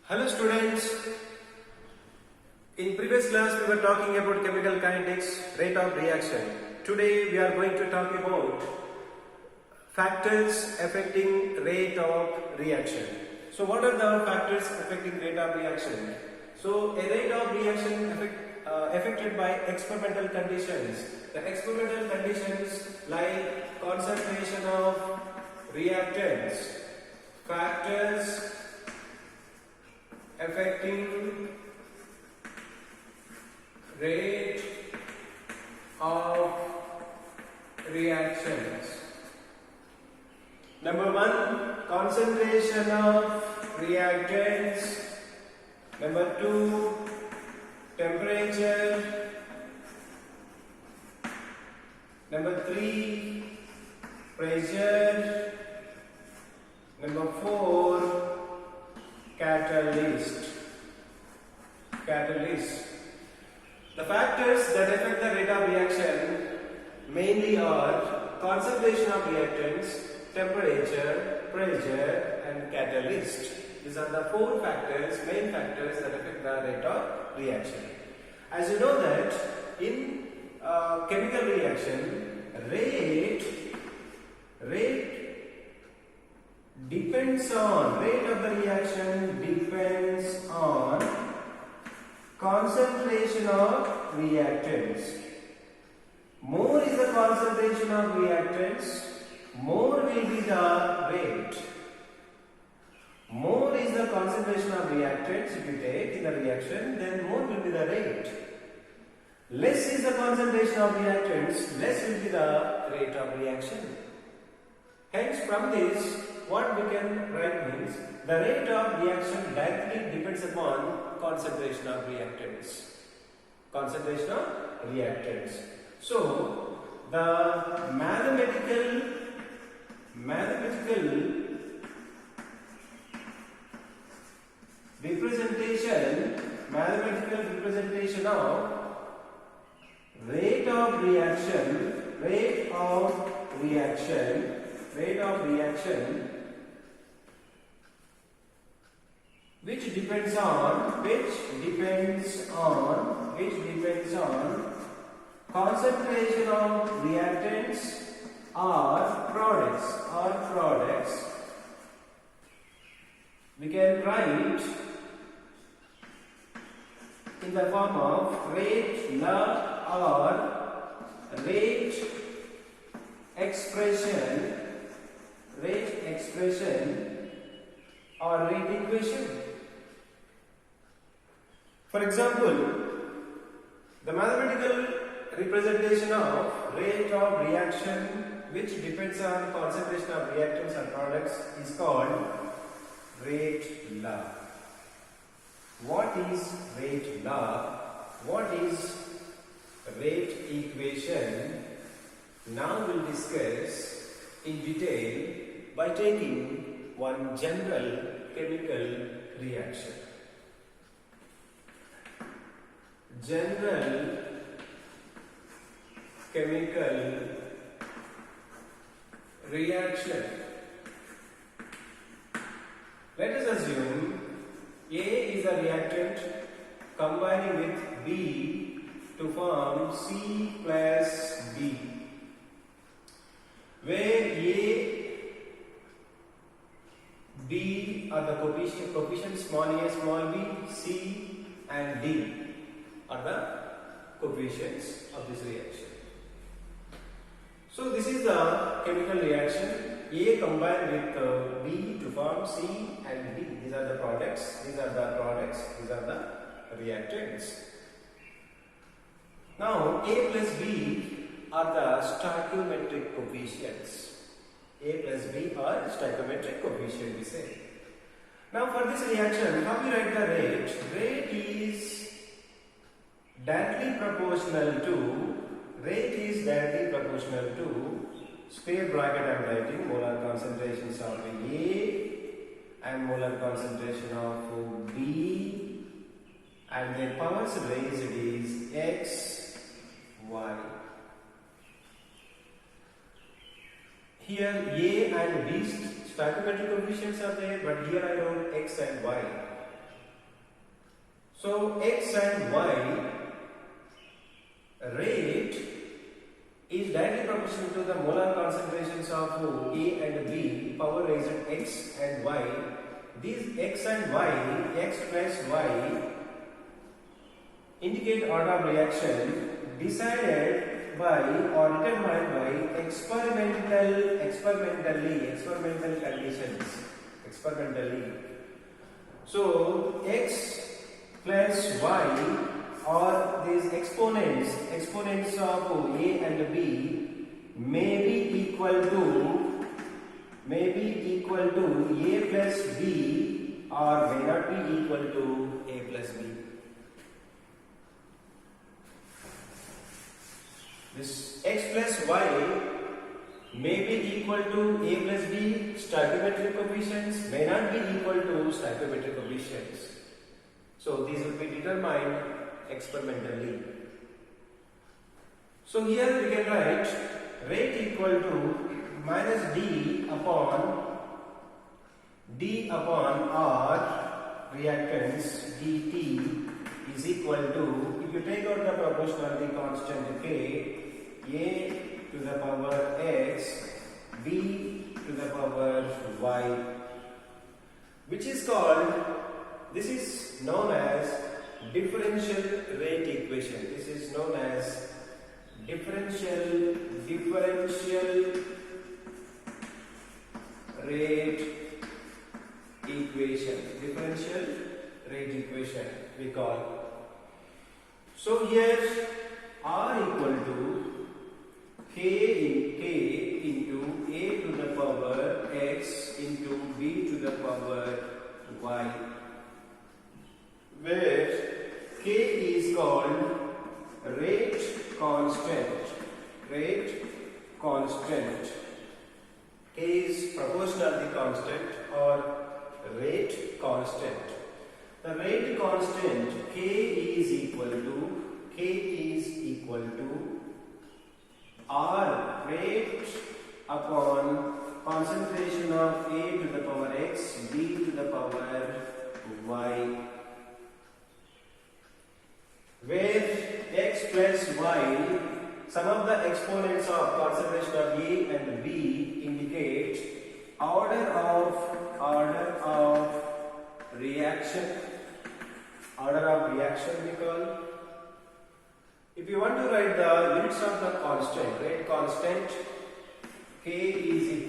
Hello students, in previous class we were talking about chemical kinetics, rate of reaction. Today we are going to talk about factors affecting rate of reaction. So what are the factors affecting rate of reaction? So a rate of reaction affected by experimental conditions. The experimental conditions like concentration of reactants, factors affecting rate of reactions. Number one, concentration of reactants. Number two, temperature. Number three, pressure. Number four, catalyst. The factors that affect the rate of reaction mainly are concentration of reactants, temperature, pressure and catalyst. These are the four factors, main factors that affect the rate of reaction. As you know that in chemical reaction, rate of the reaction depends on concentration of reactants. More is the concentration of reactants, more will be the rate. More is the concentration of reactants if you take in the reaction, then more will be the rate. Less is the concentration of reactants, less will be the rate of reaction. Hence, from this, what we can write means the rate of reaction directly depends upon concentration of reactants. So, the mathematical representation of rate of reaction which depends on concentration of reactants or products. We can write in the form of rate law or rate expression or rate equation. For example, the mathematical representation of rate of reaction which depends on concentration of reactants or products is called rate law. What is rate law? What is rate equation? Now we'll discuss in detail by taking one general chemical reaction. General chemical reaction. Let us assume A is a reactant combining with B to form C plus B, where B are the coefficients small a, small b, C and D are the coefficients of this reaction. So this is the chemical reaction. A combined with B to form C and D. These are the products, these are the reactants. Now A plus B are the stoichiometric coefficients. A plus B are stoichiometric coefficient we say. Now for this reaction, how we write the rate? Rate is directly proportional to square bracket I am writing molar concentrations of A and molar concentration of B, and their powers raised is X, Y. Here A and B stoichiometric coefficients are there, but here I wrote X and Y. So X and Y rate is directly proportional to the molar concentrations of A and B power raised X and Y. These X and Y, X plus Y, indicate order of reaction decided by or determined by experimentally. So X plus Y or these exponents of A and B may be equal to A plus B or may not be equal to A plus B. This X plus Y may be equal to A plus B stoichiometric coefficients, may not be equal to stoichiometric coefficients. So these will be determined experimentally. So here we can write rate equal to minus D upon R reactance dt is equal to, if you take out the proportionality constant K, A to the power X, B to the power Y, which is called, this is known as differential rate equation. This is known as differential rate equation. Differential rate equation we call. So here R equal to K into A to the power X into B to the power Y, where K is called rate constant. K is proportionality constant or rate constant. The rate constant K is equal to R rate upon concentration of A to the power X, B to the power Y, where X plus Y, some of the exponents of concentration of A and B indicate order of reaction we call. If you want to write the units of the constant, rate constant, K is equal